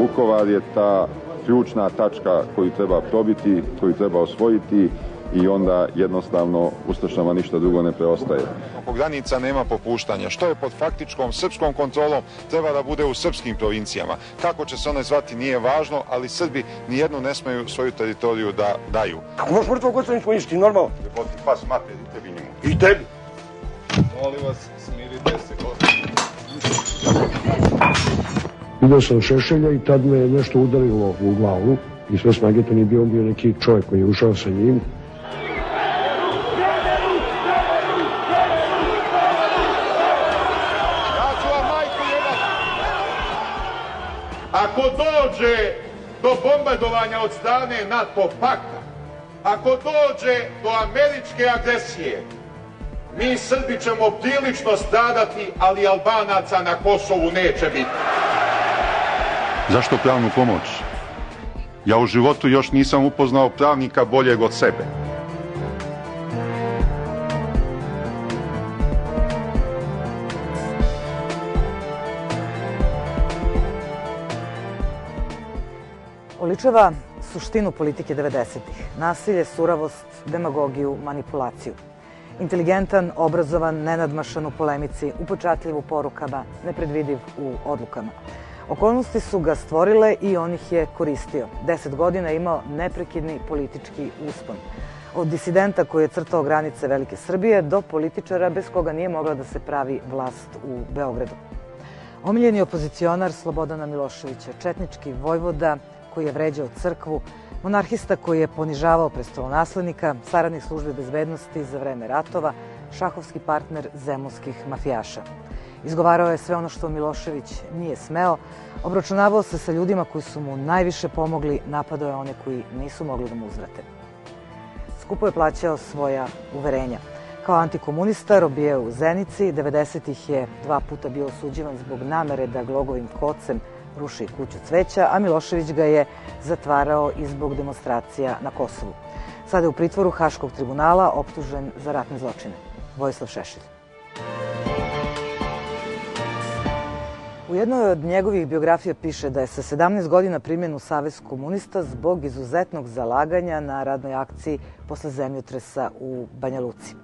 Vukovar je ta ključna tačka koju treba probiti, koju treba osvojiti i onda jednostavno Ustašama ništa drugo ne preostaje. Oko granica nema popuštanja. Što je pod faktičkom srpskom kontrolom treba da bude u srpskim provincijama. Kako će se one zvati nije važno, ali Srbi nijednu ne smeju svoju teritoriju da daju. Kako možeš mrtvog oca ništa poništiti, normalno? Ljuboti pas mater i tebi njemu. I tebi. Molim vas, smirite se, gospodine. Vidio sam Šešelja i tad me je nešto udarilo u glavu i sve snage to nije bio neki čovjek koji je ušao sa njim. Ako dođe do bombardovanja od strane NATO pakta, ako dođe do američke agresije, mi Srbi ćemo prilično stradati, ali Albanaca na Kosovu neće biti. Zašto pravnu pomoć? Ja u životu još nisam upoznao pravnika boljeg od sebe. Oličava suštinu politike 90-ih. Nasilje, suravost, demagogiju, manipulaciju. Inteligentan, obrazovan, nenadmašan u polemici, upečatljiv u porukama, nepredvidiv u odlukama. Okolnosti su ga stvorile i on ih je koristio. 10 godina je imao neprekidni politički uspon. Od disidenta koji je crtao granice Velike Srbije do političara bez koga nije mogla da se pravi vlast u Beogradu. Omiljeni opozicionar Slobodana Miloševića, četnički vojvoda koji je vređao crkvu, monarhista koji je ponižavao prestolonaslednika, saradnik službe bezbednosti za vreme ratova, šahovski partner zemunskih mafijaša. Izgovarao je sve ono što Milošević nije smeo, obračunavao se sa ljudima koji su mu najviše pomogli, napadao je one koji nisu mogli da mu uzvrate. Skupo je plaćao svoja uverenja. Kao antikomunista robijao je u Zenici, 90-ih je 2 puta bio osuđivan zbog namere da glogovim kocem ruši kuću cveća, a Milošević ga je zatvarao i zbog demonstracija na Kosovu. Sada je u pritvoru Haškog tribunala optužen za ratne zločine. Vojislav Šešelj. U jednoj od njegovih biografija piše da je sa 17 godina primljen u Savez komunista zbog izuzetnog zalaganja na radnoj akciji posle zemljotresa u Banja Luci.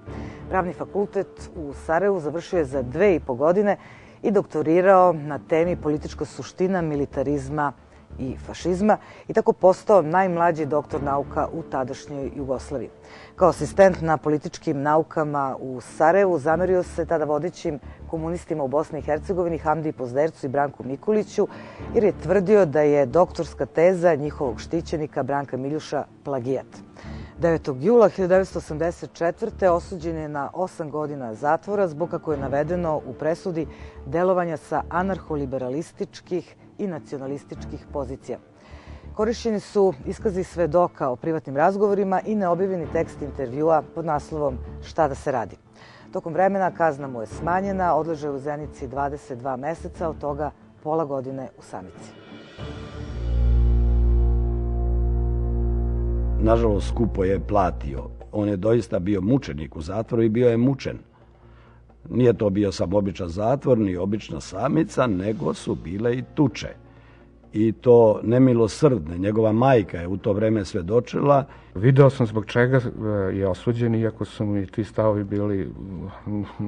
Pravni fakultet u Sarajevu završio je za 2,5 godine i doktorirao na temi politička suština militarizma i fašizma i tako postao najmlađi doktor nauka u tadašnjoj Jugoslaviji. Kao asistent na političkim naukama u Sarajevu zamerio se tada vodećim komunistima u Bosni i Hercegovini Hamdi Pozdercu i Branku Mikuliću jer je tvrdio da je doktorska teza njihovog štićenika Branka Miljuša plagijat. 9. jula 1984. osuđen je na 8 godina zatvora zbog, kako je navedeno u presudi, delovanja sa anarholiberalističkih i nacionalističkih pozicija. Korišćeni su iskazi svedoka o privatnim razgovorima i neobjavljeni tekst intervjua pod naslovom Šta da se radi. Tokom vremena kazna mu je smanjena, odležao je u Zenici 22 meseca, od toga pola godine u samici. Nažalost, skupo je platio. On je doista bio mučenik u zatvoru i bio je mučen. Nije to bio sam običan zatvor, ni obična samica, nego su bile i tuče. I to nemilosrdne. Njegova majka je u to vreme svedočila. Video sam zbog čega je osuđen, iako su mi ti stavovi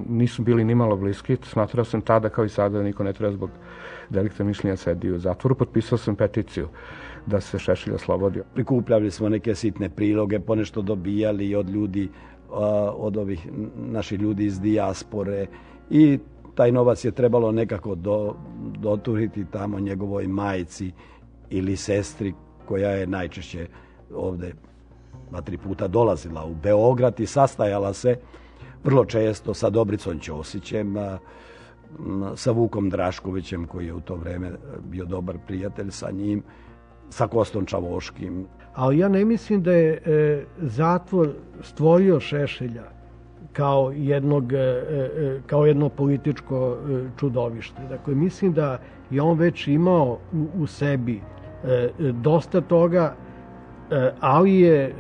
nisu bili nimalo bliski. Smatrao sam tada, kao i sada, da niko ne treba zbog delikta mišljenja sedi u zatvoru. Potpisao sam peticiju da se Šešelj oslobodi. Prikupljali smo neke sitne priloge, ponešto dobijali od ljudi, od ovih naših ljudi iz dijaspore i taj novac je trebalo nekako doturiti tamo njegovoj majci ili sestri koja je najčešće ovde 2-3 puta dolazila u Beograd i sastajala se vrlo često sa Dobricom Ćosićem, sa Vukom Draškovićem koji je u to vreme bio dobar prijatelj sa njim, sa Kostom Čavoškim. Ali ja ne mislim da je zatvor stvorio Šešelja kao jedno političko čudovište. Dakle, mislim da je on već imao u sebi dosta toga, ali je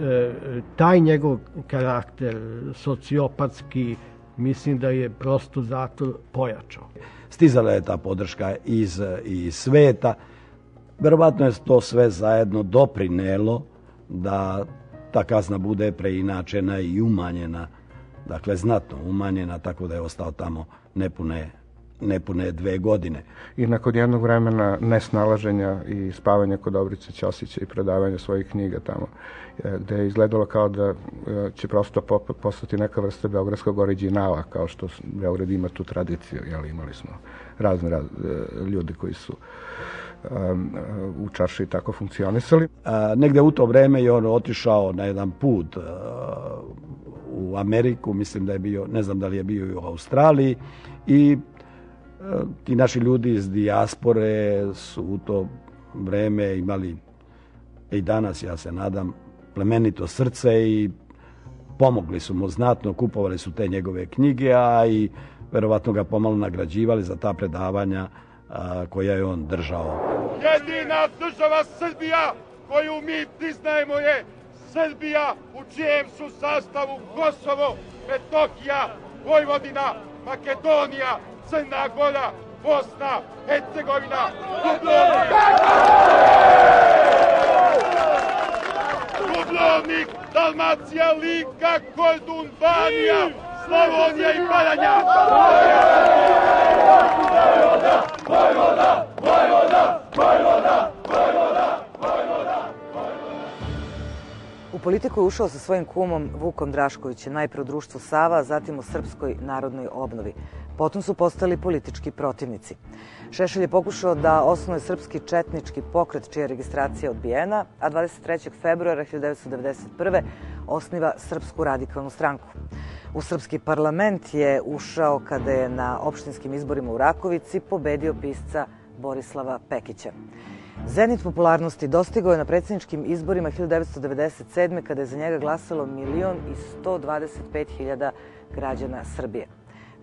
taj njegov karakter sociopatski, mislim da je prosto zatvor pojačao. Stizala je ta podrška iz sveta. Verovatno je to sve zajedno doprinelo da ta kazna bude preinačena i umanjena, dakle znatno umanjena, tako da je ostao tamo nepune 2 godine. I nakon jednog vremena nesnalaženja i spavanja kod Dobrice Ćosića i predavanja svojih knjiga tamo, gde je izgledalo kao da će prosto postati neka vrsta beogradskog originala, kao što Beograd ima tu tradiciju. Imali smo razne ljudi koji su u čaršiji tako funkcionisali. Negde u to vreme je on otišao na jedan put u Ameriku, mislim da je bio, ne znam da li je bio i u Australiji, i ti naši ljudi iz dijaspore su u to vreme imali, i danas ja se nadam, plemenito srce i pomogli su mu znatno, kupovali su te njegove knjige, a i verovatno ga pomalo nagrađivali za ta predavanja koja je on držao. Jedina država Srbija koju mi priznajemo je Srbija, u čijem su sastavu Kosovo, Metohija, Vojvodina, Makedonija, Crna Gora, Bosna, Hercegovina, Dubrovnik, Dalmacija, Lika, Kordun, Banija, Slavonija i Baranja. Vojvoda, Vojvoda, Vojvoda, Vojvoda, Vojvoda. U politiku je ušao sa svojim kumom Vukom Draškovićem, najpre u društvu Sava, a zatim u Srpskoj narodnoj obnovi. Potom su postali politički protivnici. Šešelj je pokušao da osnuje srpski četnički pokret, čija je registracija odbijena, a 23. februara 1991. osniva Srpsku radikalnu stranku. U srpski parlament je ušao kada je na opštinskim izborima u Rakovici pobedio pisca Borislava Pekića. Zenit popularnosti dostigao je na predsjedničkim izborima 1997. kada je za njega glasalo 1.125.000 građana Srbije.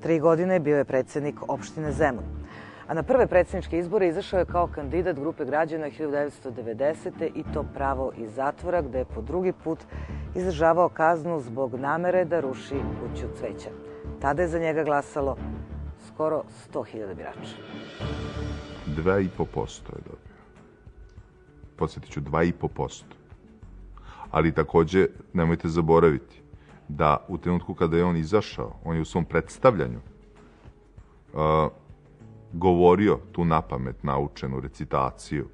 3 godine bio je predsjednik opštine Zemun. A na prve predsjedničke izbore izašao je kao kandidat grupe građana 1990. i to pravo iz zatvora, gde je po drugi put izdržavao kaznu zbog namere da ruši kuću cveća. Tada je za njega glasalo skoro 100.000 birača. 2,5% je dobio. Podsjetit ću, 2,5%. Ali takođe, nemojte zaboraviti da u trenutku kada je on izašao, on je u svom predstavljanju govorio tu napamet naučenu recitaciju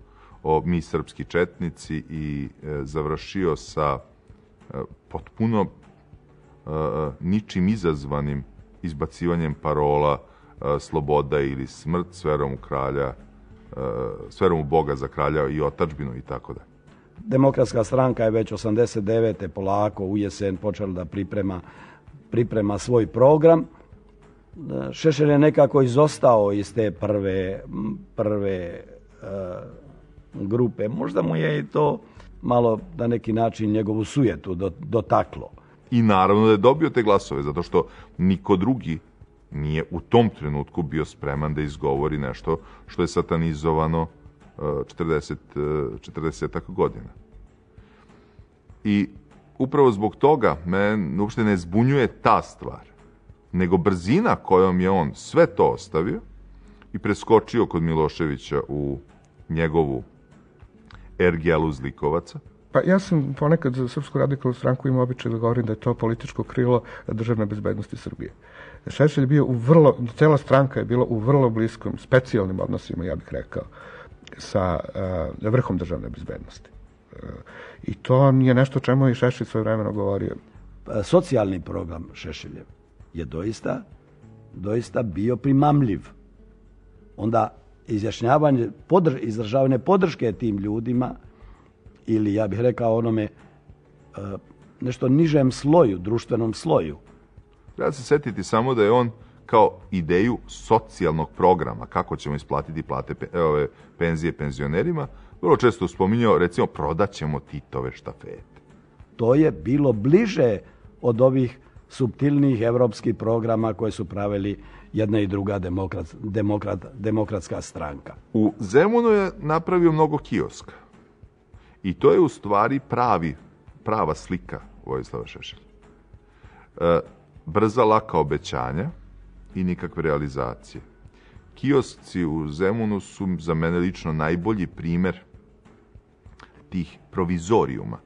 o mi srpski četnici i završio sa potpuno ničim izazvanim izbacivanjem parola sloboda ili smrt, s verom u kralja, s verom u Boga za kralja i otadžbinu i tako da. Demokratska stranka je već 89. polako u jesen počela da priprema svoj program. Šešelj je nekako izostao iz te prve grupe. Možda mu je i to malo na neki način njegovu sujetu dotaklo. I naravno da je dobio te glasove, zato što niko drugi nije u tom trenutku bio spreman da izgovori nešto što je satanizovano 40 godina. I upravo zbog toga me uopšte ne zbunjuje ta stvar, nego brzina kojom je on sve to ostavio i preskočio kod Miloševića u njegovu ergelu zlikovaca. Pa ja sam ponekad za Srpsku radikalnu stranku imao običaj da govorim da je to političko krilo državne bezbednosti Srbije. Šešelj je bio cela stranka je bila u vrlo bliskom, specijalnim odnosima, ja bih rekao, sa vrhom državne bezbednosti. I to nije nešto čemu je Šešelj svoje vremeno govorio. Socijalni program Šešeljev je doista bio primamljiv. Onda izražavanje podrške tim ljudima, ili ja bih rekao onome nešto nižem sloju, društvenom sloju. Treba se setiti samo da je on kao ideju socijalnog programa, kako ćemo isplatiti penzije penzionerima, vrlo često spominjao, recimo, prodaćemo Titove štafete. To je bilo bliže od ovih suptilnih evropskih programa koje su pravili jedna i druga demokratska stranka. U Zemunu je napravio mnogo kioska. I to je u stvari prava slika Vojislava Šešelja. Brza, laka obećanja i nikakve realizacije. Kiosci u Zemunu su za mene lično najbolji primer tih provizorijuma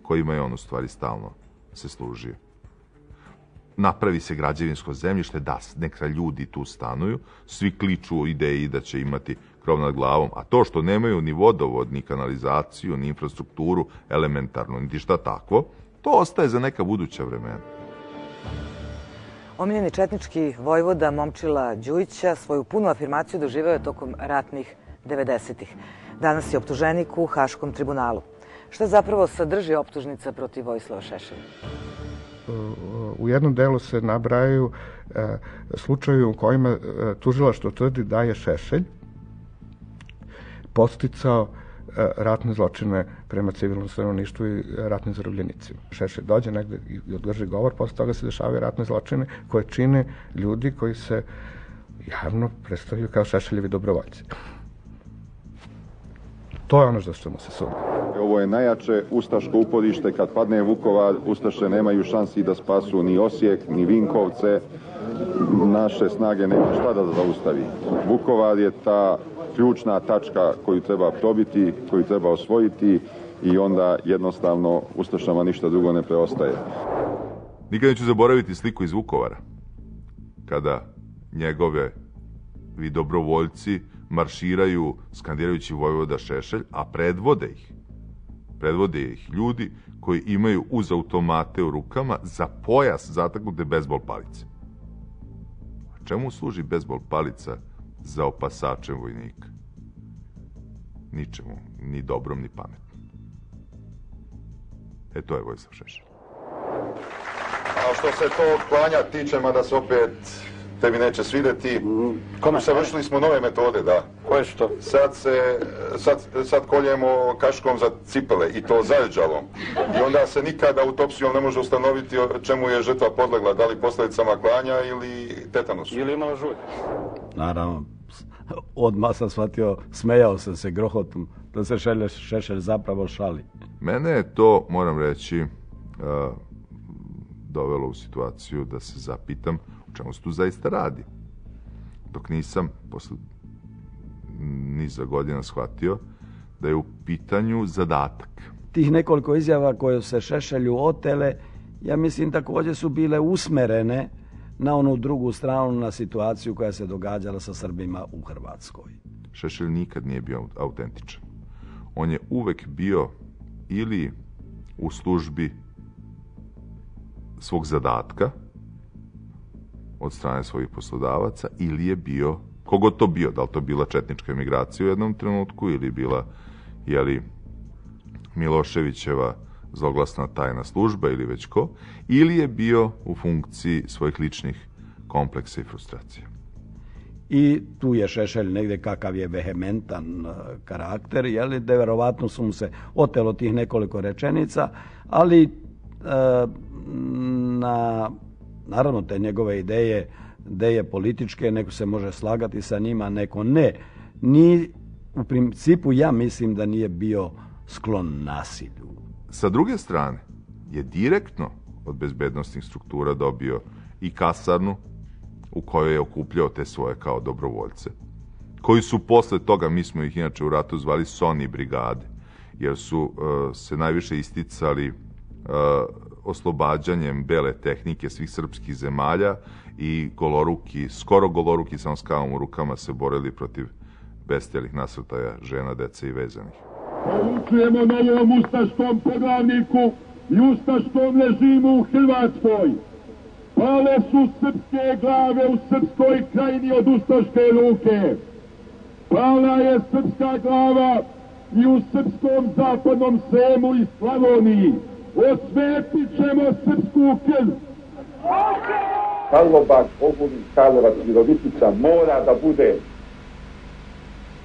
kojima je on u stvari stalno se služio. Napravi se građevinsko zemljište, da neka ljudi tu stanuju, svi kliču o ideji da će imati krov nad glavom, a to što nemaju ni vodovod, ni kanalizaciju, ni infrastrukturu elementarnu, niti šta takvo, to ostaje za neka buduća vremena. Omiljeni četnički vojvoda Momčila Đujića svoju punu afirmaciju doživeo je tokom ratnih 90-ih. Danas je optuženik u Haškom tribunalu. Šta zapravo sadrži optužnica protiv Vojislava Šešelja? U jednom delu se nabrajaju slučajevi u kojima tužilaštvo tvrdi da je Šešelj podsticao ratne zločine prema civilnom stanovništvu i ratnim zarobljenicima. Šešelj dođe negde i održi govor, posle toga se dešavaju ratne zločine koje čine ljudi koji se javno predstavljaju kao Šešeljevi dobrovoljci. To je ono za što mu se sudi. Ovo je najjače ustaško uporište. Kad padne Vukovar, ustaše nemaju šansi da spasu ni Osijek, ni Vinkovce. Naše snage nema šta da zaustavi. Vukovar je ta ključna tačka koju treba probiti, koju treba osvojiti i onda jednostavno ustašama ništa drugo ne preostaje. Nikad neću zaboraviti sliku iz Vukovara, kada njegove dobrovoljci marširaju skandirajući vojvoda Šešelj, a predvode ih ljudi koji imaju uz automate u rukama za pojas zataknute bejzbol palice. Čemu služi bejzbol palica za opasačem vojnika? Ničemu, ni dobrom, ni pametnom. To je Vojislav Šešelj. A što se to klanja tiče, mada se opet tebi neće svideti, usavršili smo nove metode, da. Koje su to? Sad koljemo kaškom za cipele i to zarđalom. I onda se nikada autopsijom ne može ustanoviti čemu je žrtva podlegla, da li posljedicama klanja ili tetanusu. Ili imala žulj. Naravno, odmah sam shvatio, smejao sam se grohotom da se Šešelj zapravo šali. Mene je to, moram reći, dovelo u situaciju da se zapitam o čemu se tu zaista radi. Dok nisam, posle niza godina, shvatio da je u pitanju zadatak. Tih nekoliko izjava koje se Šešelju otele, ja mislim također su bile usmerene na onu drugu stranu, na situaciju koja se događala sa Srbima u Hrvatskoj. Šešelj nikad nije bio autentičan. On je uvek bio ili u službi svog zadatka od strane svojih poslodavaca, ili je bio, kogod to bio, da li to bila četnička emigracija u jednom trenutku ili bila Miloševićeva zloglasna tajna služba ili već ko, ili je bio u funkciji svojih ličnih kompleksa i frustracija. I tu je Šešelj negdje kakav je vehementan karakter, da verovatno su mu se otelo tih nekoliko rečenica, ali naravno te njegove ideje političke, neko se može slagati sa njima, neko ne. U principu ja mislim da nije bio sklon nasilju. Sa druge strane je direktno od bezbednostnih struktura dobio i kasarnu u kojoj je okupljao te svoje kao dobrovoljce, koji su posle toga, mi smo ih inače u ratu zvali Sony brigade, jer su se najviše isticali oslobađanjem bele tehnike svih srpskih zemalja i skoro goloruki sa skavom u rukama se borili protiv bestijalih nasrtaja žena, dece i vezanih. Poručujemo novom ustaškom poglavniku i ustaškom režimu u Hrvatskoj. Pale su srpske glave u Srpskoj krajini od ustaške ruke. Pala je srpska glava i u srpskom zapadnom Sremu i Slavoniji. Osvetit ćemo srpsku krv. Karlobag, Ogulin, Karlovac, Virovitica mora da bude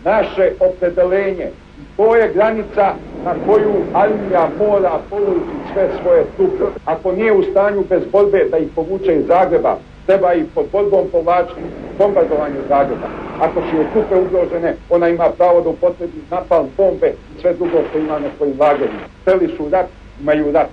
naše opredelenje. To je granica na koju armija mora položiti sve svoje trupe. Ako nije u stanju bez borbe da ih povuče iz Zagreba, treba ih pod borbom povlačiti bombardovanju Zagreba. Ako su joj trupe ugrožene, ona ima pravo da upotrebi napalm, bombe i sve drugo što ima na svojim lagerima. Hteli su rat, imaju rat.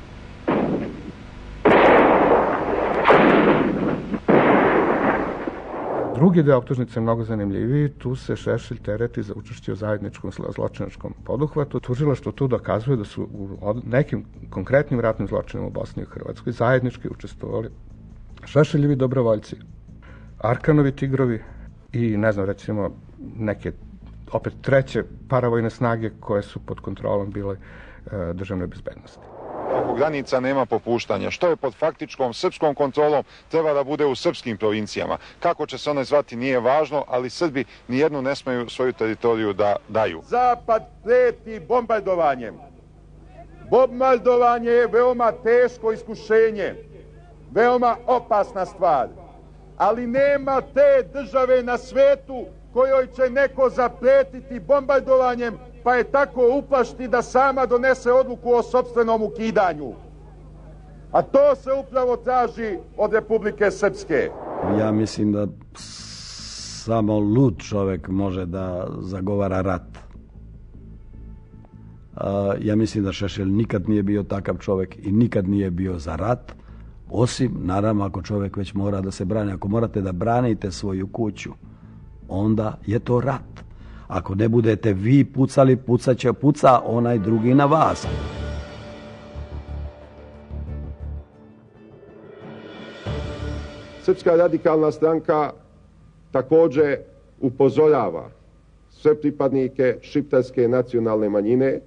Drugi deo optužnice je mnogo zanimljiviji. Tu se Šešelj tereti za učešće u zajedničkom zločinačkom poduhvatu. Tužilaštvo tu dokazuje da su u nekim konkretnim ratnim zločinima u Bosni i Hrvatskoj zajednički učestvovali Šešeljevi dobrovoljci, Arkanovi tigrovi i, ne znam, recimo, neke opet treće paravojne snage koje su pod kontrolom bile državne bezbednosti. Oko granica nema popuštanja. Što je pod faktičkom srpskom kontrolom treba da bude u srpskim provincijama. Kako će se one zvati nije važno, ali Srbi nijednu ne smeju svoju teritoriju da daju. Zapad preti bombardovanjem. Bombardovanje je veoma teško iskušenje, veoma opasna stvar. Ali nema te države na svetu kojoj će neko zapretiti bombardovanjem, pa je tako uplašti da sama donese odluku o sopstvenom ukidanju. A to se upravo traži od Republike Srpske. Ja mislim da samo lud čovek može da zagovara rat. Ja mislim da Šešelj nikad nije bio takav čovek i nikad nije bio za rat, osim, naravno, ako čovek već mora da se brani. Ako morate da branite svoju kuću, onda je to rat. Ako ne budete vi pucali, puca onaj drugi na vas. Srpska radikalna stranka također upozorava sve pripadnike šiptarske nacionalne manjine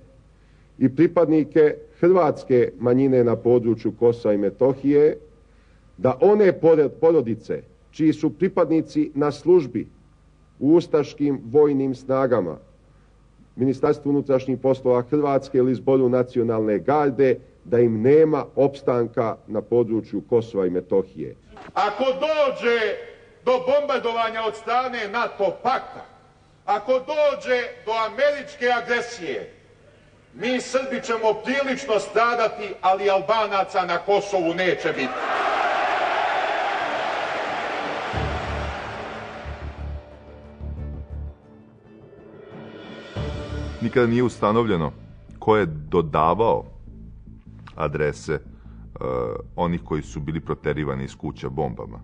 i pripadnike hrvatske manjine na području Kosova i Metohije da one porodice čiji su pripadnici na službi u ustaškim vojnim snagama, Ministarstvu unutrašnjih poslova Hrvatske ili Zboru nacionalne garde, da im nema opstanka na području Kosova i Metohije. Ako dođe do bombardovanja od strane NATO pakta, ako dođe do američke agresije, mi Srbi ćemo prilično stradati, ali Albanaca na Kosovu neće biti. Nikada nije ustanovljeno ko je dodavao adrese onih koji su bili proterivani iz kuća bombama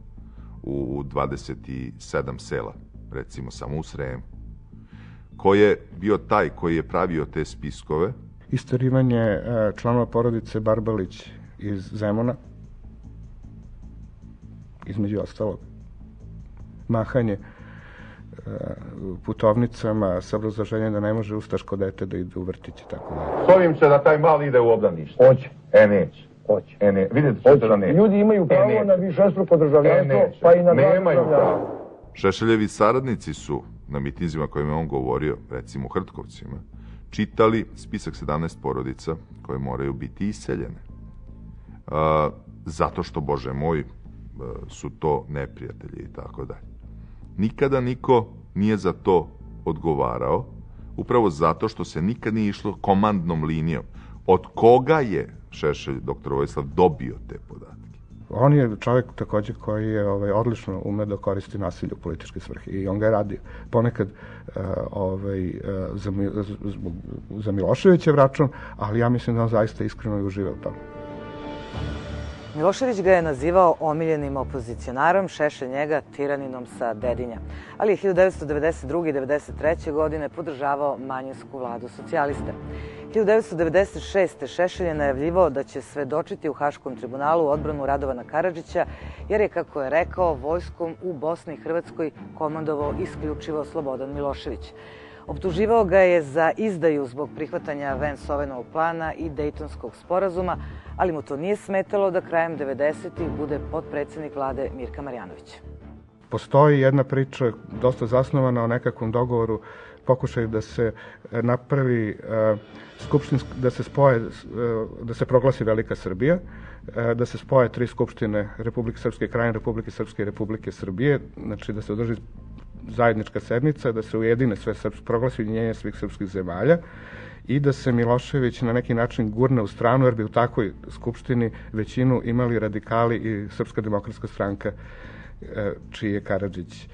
u 27 sela, recimo samo u Sremu. Ko je bio taj koji je pravio te spiskove? Isterivanje članova porodice Barbalić iz Zemuna, između ostalog. Mahanje putovnicama sa obrazloženjem da ne može ustaško dete da ide u vrtić i tako dalje. S ovim će da taj mali ide u obdanište. Hoće. Neće. Hoće. Vidite što da neće. Ljudi imaju pravo na višestruko državljanstvo, pa i na nemaju pravo. Šešeljevi saradnici su na mitinzima kojima je on govorio, recimo u Hrtkovcima, čitali spisak 17 porodica koje moraju biti iseljene. Zato što, Bože moj, su to neprijatelji i tako dalje. Nikada niko nije za to odgovarao, upravo zato što se nikad nije išlo komandnom linijom. Od koga je Šešelj, doktor Vojislav, dobio te podatke? On je čovjek također koji je odlično ume da koristi nasilje u političke svrhe i on ga je radio. Ponekad za Miloševićev račun, ali ja mislim da on zaista iskreno i uživa u tome. Milošević ga je nazivao omiljenim opozicionarom, Šešelj njega tiraninom sa Dedinja. Ali je 1992. i 1993. godine podržavao manjinsku vladu socijaliste. 1996. Šešelj je najavljivao da će svedočiti u Haškom tribunalu odbranu Radovana Karadžića, jer je, kako je rekao, vojskom u Bosni i Hrvatskoj komandovao isključivo Slobodan Milošević. Optuživao ga je za izdaju zbog prihvatanja Vance-Owenovog plana i Dejtonskog sporazuma, ali mu to nije smetalo da krajem 90-ih bude potpredsjednik vlade Mirka Marjanović. Postoji jedna priča dosta zasnovana o nekakvom dogovoru, pokušaju da se napravi da se proglasi Velika Srbija, da se spoje 3 skupštine Republike Srpske Krajine, Republike Srpske i Republike Srbije, znači da se održi zajednička sednica, da se ujedine sve proglasi ujedinjenje svih srpskih zemalja i da se Milošević na neki način gurne u stranu, jer bi u takvoj skupštini većinu imali radikali i Srpska demokratska stranka, čiji je Karadžić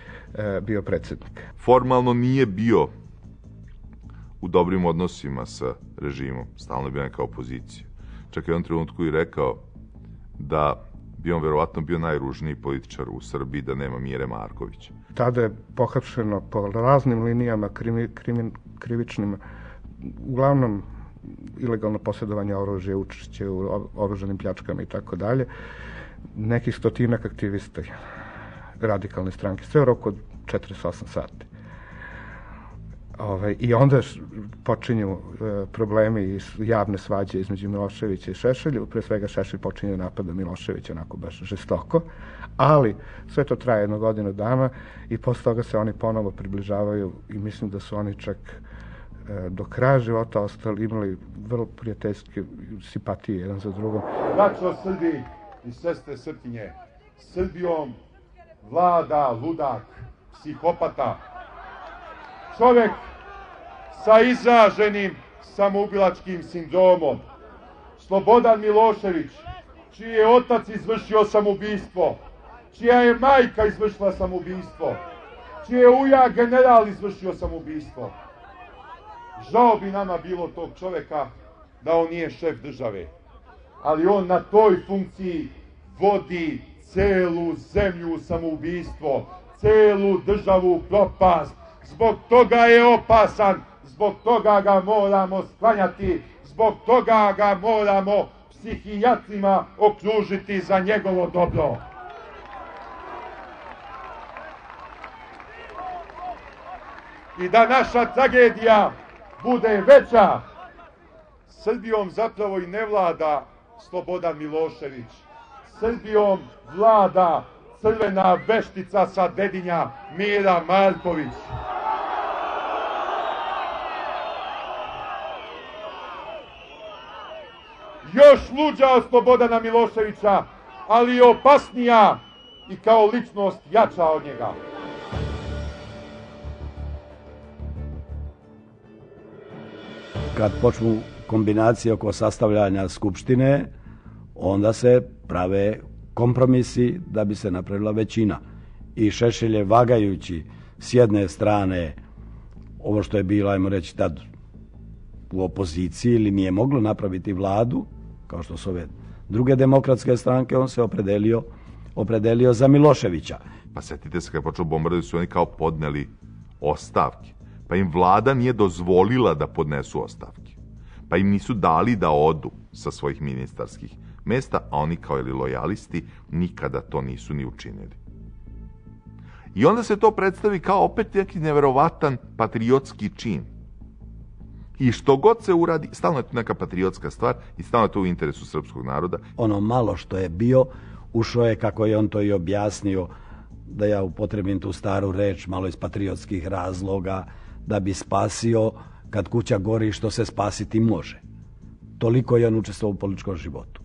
bio predsjednik. Formalno nije bio u dobrim odnosima sa režimom, stalno je bio neka opozicija. Čak je u jednom trenutku i rekao da bi on verovatno bio najružniji političar u Srbiji da nema Mire Markovića. Tada je pohapšeno po raznim linijama krivičnim, uglavnom ilegalno posjedovanje oružja, učešće u oružanim pljačkama i tako dalje, nekih 100 aktivista radikalne stranke, sve u roku od 48 sati. I onda počinju problemi i javne svađe između Miloševića i Šešelja. Pre svega Šešelj počinje napada Miloševića onako baš žestoko, ali sve to traje 1 godinu dana i posle toga se oni ponovo približavaju i mislim da su oni čak do kraja života ostali, imali vrlo prijateljske simpatije jedan za drugom. Braćo Srbi i sestre Srpkinje, Srbijom vlada ludak, psihopata, čovek sa izraženim samoubilačkim sindromom, Slobodan Milošević, čiji je otac izvršio samoubistvo, čija je majka izvršila samoubistvo, čiji je ujak general izvršio samoubistvo. Žao bi nama bilo tog čoveka da on nije šef države, ali on na toj funkciji vodi celu zemlju u samoubistvo, celu državu u propast. Zbog toga je opasan, zbog toga ga moramo sklanjati, zbog toga ga moramo psihijatrima okružiti za njegovo dobro. I da naša tragedija bude veća, Srbijom zapravo i ne vlada Slobodan Milošević. Srbijom vlada crvena veštica sa Dedinja Mira Marković. Još luđa od Slobodana Miloševića, ali opasnija i kao ličnost jača od njega. Kad počnu kombinacije oko sastavljanja skupštine, onda se prave kompromisi da bi se napravila većina. I Šešelj je vagajući s jedne strane ovo što je bilo, ajmo reći, tad u opoziciji ili nije moglo napraviti vladu, kao što su ove druge demokratske stranke, on se opredelio za Miloševića. Pa setite se kada počeo bombardovati, su oni kao podneli ostavke. Pa im vlada nije dozvolila da podnesu ostavke. Pa im nisu dali da odu sa svojih ministarskih mesta, a oni kao lojalisti nikada to nisu ni učinili. I onda se to predstavi kao opet neki neverovatan patriotski čin. I što god se uradi, stalno je to neka patriotska stvar i stalno je to u interesu srpskog naroda. Ono malo što je bio, ušao je, kako je on to i objasnio, da ja upotrebim tu staru reč, malo iz patriotskih razloga, da bi spasio kad kuća gori što se spasiti može. Toliko je on učestvovao u političkom životu.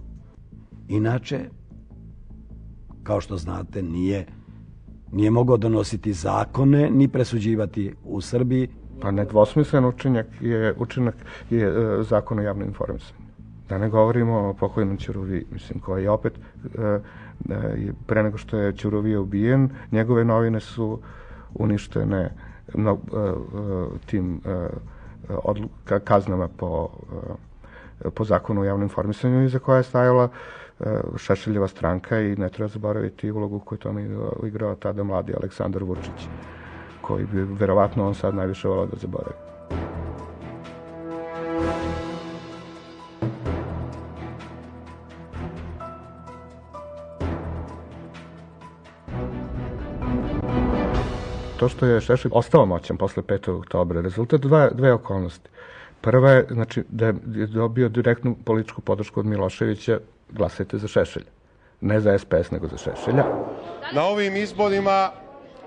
Inače, kao što znate, nije mogao donositi zakone ni presuđivati u Srbiji. Pa nedvosmislen učinak je zakon o javnom informisanju. Da ne govorimo o pokojnom Ćuruviji, mislim, koji je opet, pre nego što je Ćuruvija ubijen, njegove novine su uništene tim kaznama po zakonu o javnom informisanju, iza koja je stajala Šešeljeva stranka i ne treba zaboraviti ulogu koju tome igrao tada mladi Aleksandar Vučić, koji bi verovatno on sad najviše volao da zaboravi. To što je Šešelj ostao moćan posle 5. oktobra, rezultat dve okolnosti. Prva je, znači, da je dobio direktnu političku podršku od Miloševića, glasajte za Šešelja. Ne za SPS, nego za Šešelja. Na ovim izborima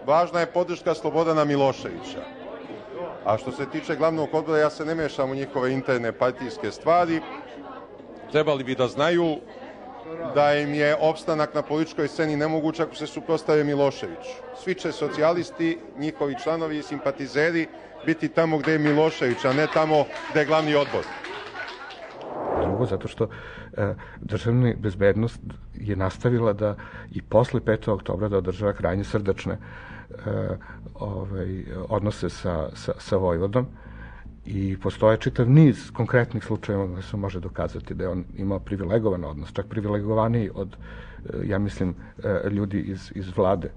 važna je podrška Slobodana Miloševića. A što se tiče glavnog odbora, ja se ne mešam u njihove interne partijske stvari. Trebali bi da znaju da im je opstanak na političkoj sceni nemoguć ako se suprotstave Miloševiću. Svi će socijalisti, njihovi članovi i simpatizeri biti tamo gde je Milošević, a ne tamo gde je glavni odbor. Drugo, zato što državna bezbednost je nastavila da i posle 5. oktobra da održava krajnje srdačne odnose sa Vojvodom I postoje čitav niz konkretnih slučajeva gdje se može dokazati da je on imao privilegovan odnos, čak privilegovaniji od, ja mislim, ljudi iz vlade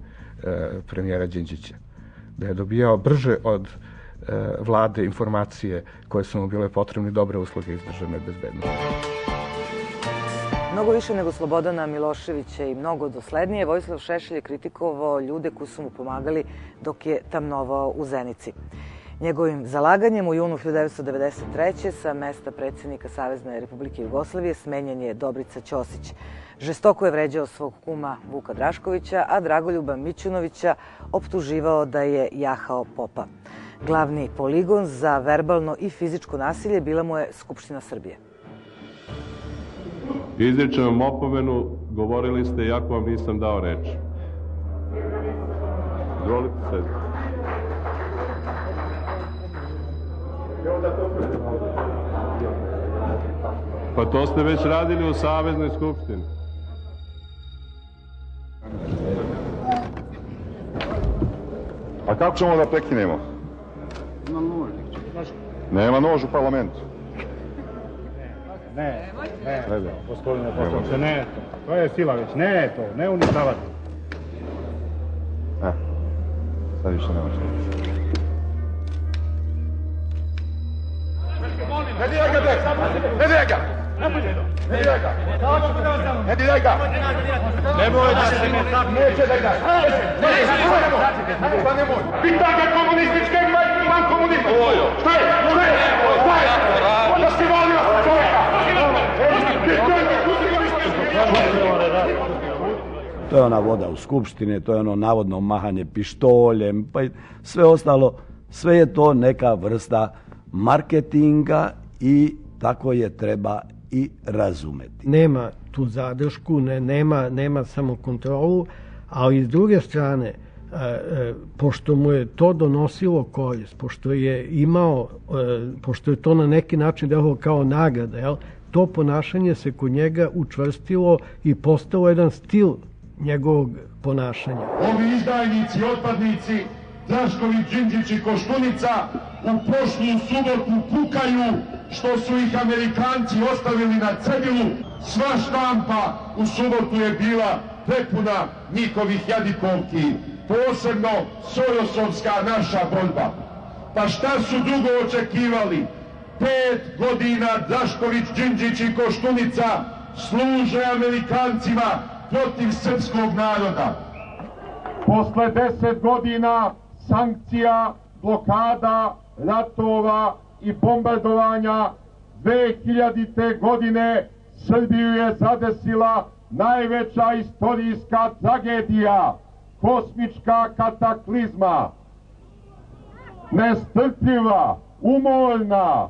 premijera Đinđića. Da je dobijao brže od vlade informacije koje su mu bile potrebne, dobre usluge iz državne bezbednosti. Mnogo više nego Slobodana Miloševića i mnogo doslednije, Vojislav Šešelj je kritikovao ljude koji su mu pomagali dok je tamnovao u Zenici. Njegovim zalaganjem u junu 1993. sa mesta predsjednika Savezne Republike Jugoslavije smenjen je Dobrica Ćosić. Žestoko je vređao svog kuma Vuka Draškovića, a Dragoljuba Mićunovića optuživao da je jahao popa. Glavni poligon za verbalno i fizičko nasilje bila mu je Skupština Srbije. Izričem vam opomenu, govorili ste iako vam nisam dao reč. Izvolite se. Pa to ste već radili u Saveznoj skupštini. A kako ćemo da prekinemo? Nema nož u parlamentu. Ne, gospodine poslanče, ne, to je sila već, ne to, ne uništavati. Sad više nema što. Ne diraj ga, Bek! Ne diraj ga! Ne diraj ga! Ne diraj ga! Nemoj da se neće da ga! Pa nemoj! Pita ga komunističke, imam komunizma! Šta je? Šta je? Onda si volio čovjeka! To je ona voda u skupštine, to je ono navodno mahanje pištoljem, pa i sve ostalo, sve je to neka vrsta marketinga i tako je treba i razumeti. Nema tu zadršku, nema samo kontrolu, ali s druge strane, pošto mu je to donosilo korist, pošto je to na neki način delovalo kao nagrada, to ponašanje se kod njega učvrstilo i postalo jedan stil njegovog ponašanja. Ovi izdajnici, otpadnici, Drašković, Đinđić i Koštunica u prošlu subotu kukaju što su ih Amerikanci ostavili na cedilu. Sva štampa u subotu je bila prepuna njihovih jadikovki, posebno Sorosovska naša borba. Pa šta su drugo očekivali? 5 godina Drašković, Đinđić i Koštunica služe Amerikancima protiv srpskog naroda. Posle 10 godina sankcija, blokada, ratova i bombardovanja 2000. godine Srbiju je zadesila najveća istorijska tragedija, kosmička kataklizma. Nestrpljiva, umorna,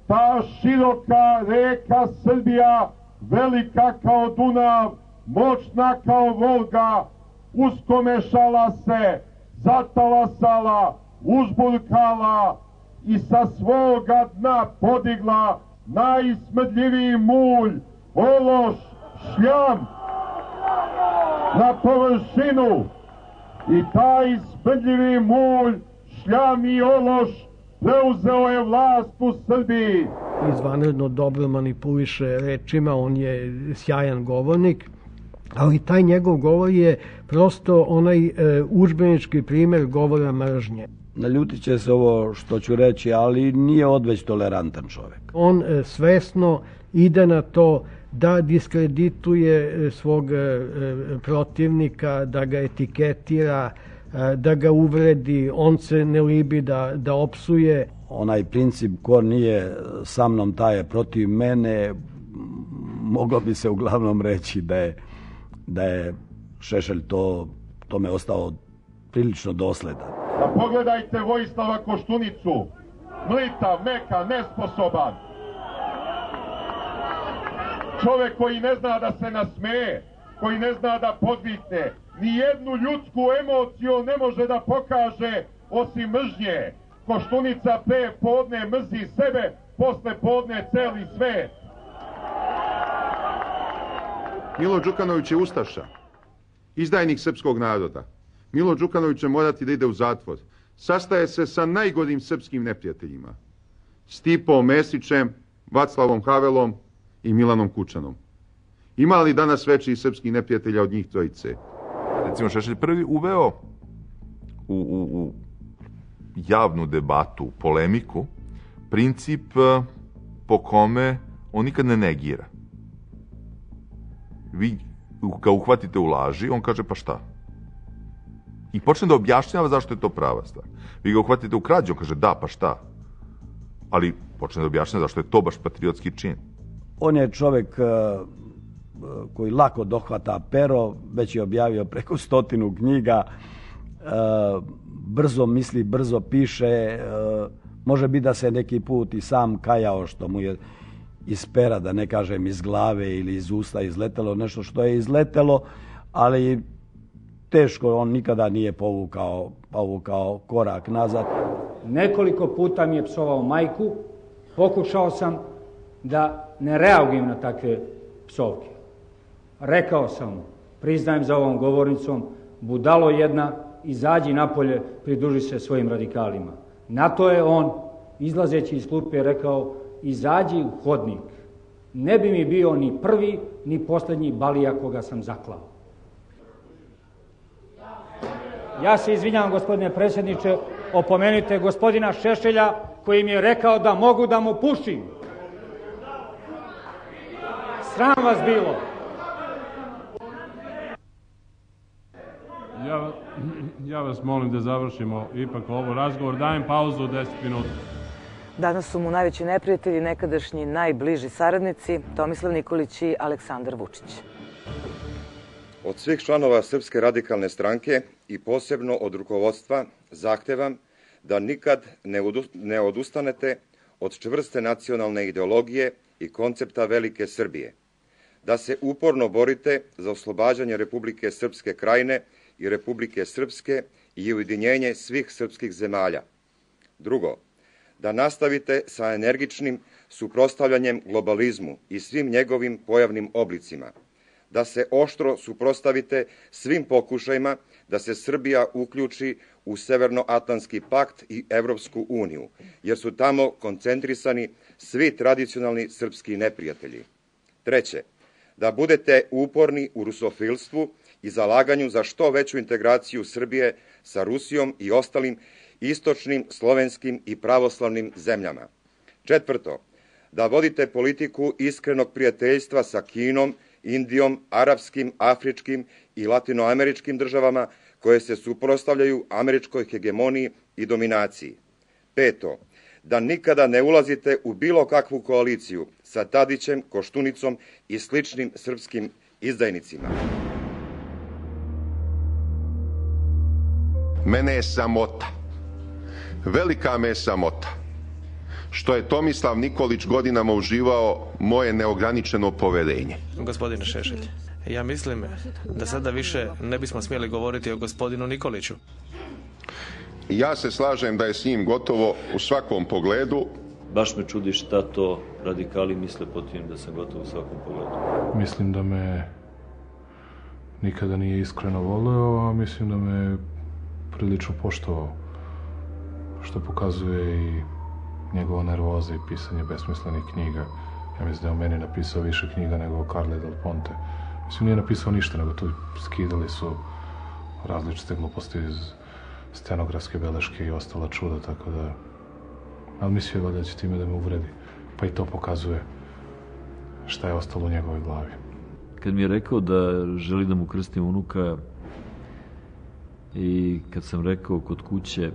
ta široka reka Srbija, velika kao Dunav, moćna kao Volga, uskomešala se, zatalasala, uzburkala i sa svoga dna podigla najsmrdljiviji mulj, ološ, šljam na površinu. I taj smrdljivi mulj, šljam i ološ preuzeo je vlast u Srbiji. Izvanredno dobro manipuliše rečima, on je sjajan govornik, ali taj njegov govor je prosto onaj udžbenički primjer govora mržnje. Naljutit će se ovo što ću reći, ali nije odveć tolerantan čovjek. On svesno ide na to da diskredituje svog protivnika, da ga etiketira, da ga uvredi, on se ne libi da opsuje. Onaj princip ko nije sa mnom, taj je protiv mene, moglo bi se uglavnom reći da je Šešelj tome ostao prilično dosledan. Pa pogledajte Vojislava Koštunicu, mlitav, meka, nesposoban. Čovjek koji ne zna da se nasmeje, koji ne zna da podvikne, nijednu ljudsku emociju ne može da pokaže osim mržnje. Koštunica pre podne mrzi sebe, posle podne celi svet. Milo Đukanović je ustaša, izdajnik srpskog naroda. Milo Đukanović će morati da ide u zatvor. Sastaje se sa najgorim srpskim neprijateljima. Stipom Mesićem, Vaclavom Havelom i Milanom Kučanom. Ima li danas većih srpskih neprijatelja od njih trojice? Recimo, Šešelj prvi uveo u javnu debatu, u polemiku, princip po kome on nikad ne negira. Vi ga uhvatite u laži, on kaže pa šta? I počne da objašnjava zašto je to prava stvar. Vi ga uhvatite u krađi, on kaže da, pa šta? Ali počne da objašnjava zašto je to baš patriotski čin. On je čovjek koji lako dohvata pero, već je objavio preko 100 knjiga, brzo misli, brzo piše, može biti da se neki put i sam kajao što mu je iz pera, da ne kažem iz glave ili iz usta izletelo nešto što je izletelo, ali teško, on nikada nije povukao korak nazad. Nekoliko puta mi je psovao majku, pokušao sam da ne reagujem na takve psovke. Rekao sam mu, priznajem za ovom govornicom, budalo jedna, izađi napolje, pridruži se svojim radikalima. Na to je on, izlazeći iz klupe, rekao, izađi u hodnik. Ne bi mi bio ni prvi, ni posljednji balija koga sam zaklao. Ja se izvinjam, gospodine predsjedniče, opomenite gospodina Šešelja koji mi je rekao da mogu da mu pušim. Sram vas bilo. Ja vas molim da završimo ipak ovo razgovor. Dajem pauzu 10 minuta. Danas su mu najveći neprijatelji nekadašnji najbliži saradnici Tomislav Nikolić i Aleksandar Vučić. Od svih članova Srpske radikalne stranke i posebno od rukovodstva zahtevam da nikad ne odustanete od čvrste nacionalne ideologije i koncepta Velike Srbije, da se uporno borite za oslobađanje Republike Srpske Krajine i Republike Srpske i ujedinjenje svih srpskih zemalja. Drugo, da nastavite sa energičnim suprotstavljanjem globalizmu i svim njegovim pojavnim oblicima, da se oštro suprotstavite svim pokušajima da se Srbija uključi u Severnoatlantski pakt i Evropsku uniju, jer su tamo koncentrisani svi tradicionalni srpski neprijatelji. Treće, da budete uporni u rusofilstvu i zalaganju za što veću integraciju Srbije sa Rusijom i ostalim istočnim, slovenskim i pravoslavnim zemljama. Četvrto, da vodite politiku iskrenog prijateljstva sa Kinom, Indijom, arapskim, afričkim i latinoameričkim državama koje se suprotstavljaju američkoj hegemoniji i dominaciji. Peto, da nikada ne ulazite u bilo kakvu koaliciju sa Tadićem, Koštunicom i sličnim srpskim izdajnicima. Mene je samota, velika me je samota, što je Tomislav Nikolić godinama uživao moje neograničeno poverenje. Gospodine Šešelj, ja mislim da sada više ne bismo smjeli govoriti o gospodinu Nikoliću. Ja se slažem da je s njim gotovo u svakom pogledu. Baš me čudi šta to radikali misle po tim da sam gotov u svakom pogledu. Mislim da me nikada nije iskreno voleo, a mislim da me prilično poštovao, što pokazuje i njegova nervoza i pisanje besmislenih knjiga. Ja mislim da je o meni napisao više knjiga nego o Carle Del Ponte. Mislim, nije napisao ništa, nego tu skidali su različite gluposti iz stenografske beleške i ostala čuda, tako da... Ali mislio je da će time da me uvredi. Pa i to pokazuje šta je ostalo u njegovoj glavi. Kad mi je rekao da želi da mu krstim unuka i kad sam rekao kod kuće,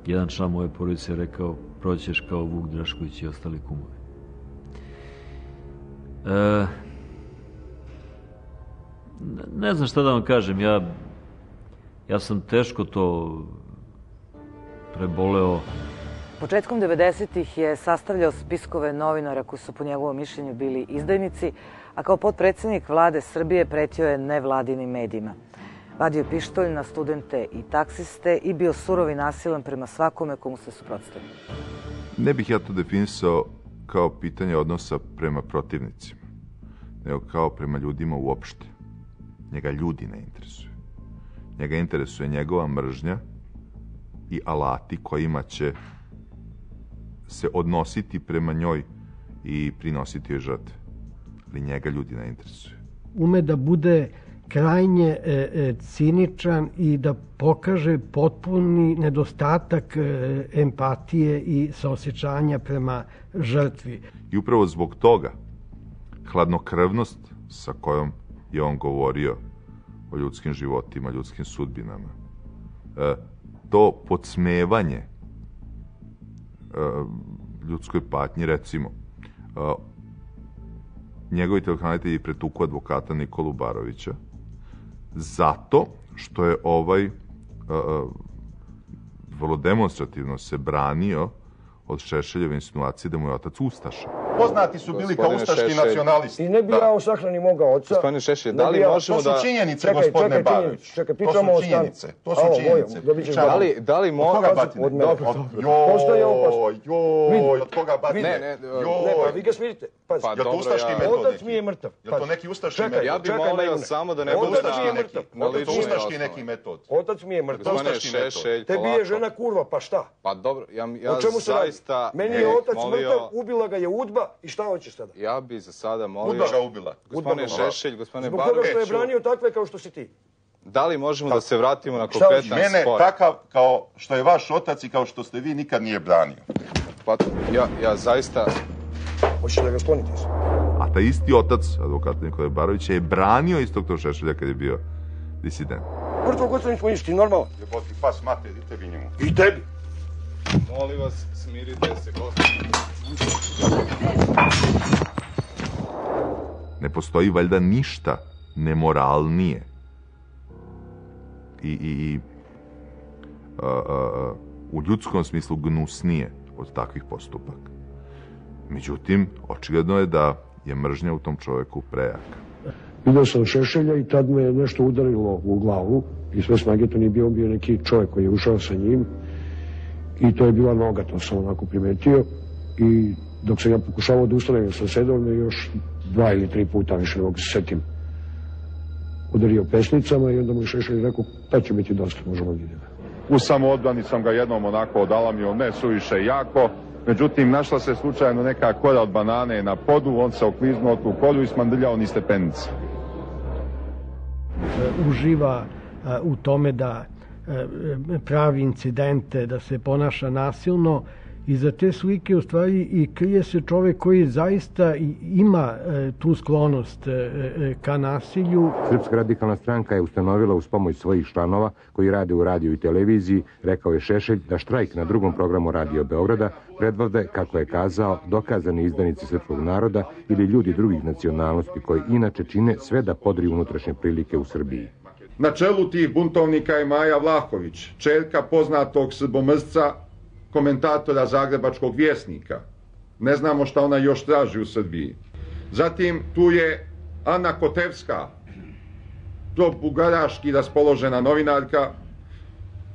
jedan član moje porodice je rekao, proćeš kao Vuk Drašković i ostali kumovi. Ne znam šta da vam kažem, ja sam teško to preboleo. Početkom 90-ih je sastavljao spiskove novinara koji su po njegovom mišljenju bili izdajnici, a kao potpredsjednik vlade Srbije pretio je nevladinim medijima. Vadio je pištolj na studente i taksiste i bio surov i nasilan prema svakome komu se suprotstavio. Ne bih ja to definisao kao pitanje odnosa prema protivnicima, nego kao prema ljudima uopšte. Njega ljudi ne interesuju. Njega interesuje njegova mržnja i alati kojima će se odnositi prema njoj i prinositi joj žrtve. Ali njega ljudi ne interesuju. Ume da bude krajnje ciničan i da pokaže potpuni nedostatak empatije i saosjećanja prema žrtvi. I upravo zbog toga hladnokrvnost sa kojom je on govorio o ljudskim životima, ljudskim sudbinama, to podsmevanje ljudskoj patnji, recimo, njegovi telefonitelji pretuku advokata Nikolu Barovića zato što je ovaj vrlo demonstrativno se branio od Šešeljeve insinuacije da mu je otac ustaša. Poznati su bili kao ustaški nacionalisti. I ne bi ja sahrani moga oca. Gospodine Šešelj, da li možemo da... To su činjenice, gospodine Barović. Čekaj, pričamo o stanu. To su činjenice. Da li možemo... Od koga batine? Od mene. Od koga batine? Ne, pa vi ga smirite. Je to ustaški metod? Otac mi je mrtav. Je to neki ustaški metod? Ja bih molio samo da ne budete na ličnoj osnovi. Ustaški neki metod. Otac mi je mrtav. Gospodine Šešelj, tebi je žena kurva, pa šta? Pa dobro, ja zaista... Meni je otac mrtav, ubila ga je UDBA i šta hoćeš sada? Ja bi za sada molio... UDBA ga ubila. Gospodine Šešelj, gospodine Barović... Zbog toga što je branio takve kao što si ti. Da li možemo da se vratimo na konkretan spor? Mene takav kao što je vaš otac i kao što ste vi nikad nije branio. Pa ja zaista... Hoćeš da ga sklonite? A taj isti otac, advokat Nikole Barovića, je branio istog tog Šešelja kad je bio disident. Mrtvog oca nismo ništa, normalno. Jeboti pas mater, i tebi njemu. I tebi. Molim vas, smirite se, gospodine. Ne postoji valjda ništa nemoralnije i u ljudskom smislu gnusnije od takvih postupaka. Međutim, očigledno je da je mržnja u tom čovjeku prejaka. Vidio sam Šešelja i tad me nešto udarilo u glavu i sve snage to nije bio, on bio neki čovjek koji je ušao sa njim i to je bila noga, to sam onako primetio i dok sam ja pokušavao da ustanem sa sedom me još 2 ili 3 puta, više ne mogu se setim, udario pesnicama i onda mu je Šešelj rekao, pa će biti dosta, možemo da idemo. U samoodbrani sam ga jednom onako odalamio, ne suviše jako, međutim našla se slučajno neka kora od banane na podu, on se okliznuo tu koru i smandrljao ni stepenice. Uživa u tome da pravi incidente, da se ponaša nasilno i za te slike u stvari i krije se čovjek koji zaista ima tu sklonost ka nasilju. Srpska radikalna stranka je ustanovila uz pomoć svojih članova koji rade u radiju i televiziji, rekao je Šešelj, da štrajk na drugom programu Radio Beograda predvode, kako je kazao, dokazani izdanici srpskog naroda ili ljudi drugih nacionalnosti koji inače čine sve da podriju unutrašnje prilike u Srbiji. Na čelu tih buntovnika je Maja Vlahović, ćerka poznatog srbomrzca, komentatora Zagrebačkog vjesnika. Ne znamo šta ona još traži u Srbiji. Zatim tu je Ana Kotevska, pro-bugaraški raspoložena novinarka.